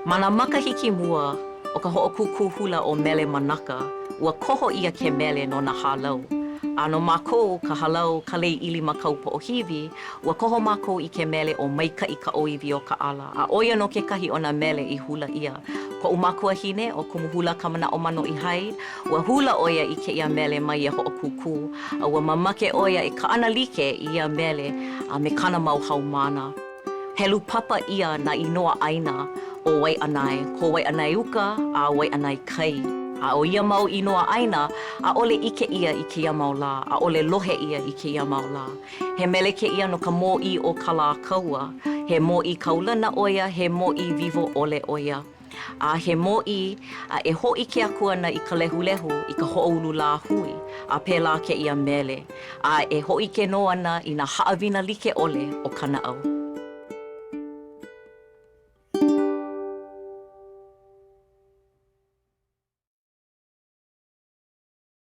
Mana makahiki mua o ka hoʻokūkū hula o Mele manaka, ua koho ia ke mele no na Hālau. A no mākou ka Hālau ka lei ILIMA kau POʻOHIWI, ua koho mākou i ke mele o Maikaʻi ka ʻōʻiwi o Kaʻala. A oia no kekahi o na mele i hula ia. Koʻu makuahine o Kumu Hula Hi'ilei Mano'i-Hyde, ua hula oia i ke ia mele mai ia hoʻokūkū. A ua mamake oia e kaʻana like i ia mele a me kana mau haumana. Helu papa ia na inoa ʻaina o waiʻanae, ko waiʻanae uka a waiʻanae kai. A o ia mau inoa ʻaina, ʻaʻole ike ia i ke ia mau lā, ʻaʻole lohe ia i ke ia mau lā. He mele ke ia no ka mōʻī o ka lā kaua, he mōʻī kaulana ʻoia, he mōʻī vivo ʻole ʻoia. A he mōʻī e hoʻi ke aku ana i ka lehulehu i ka hoʻoulu lā hui, a pēlā ke ia mele. A e hoʻi ke no ana i nā haʻawina like ʻole o ka naʻau.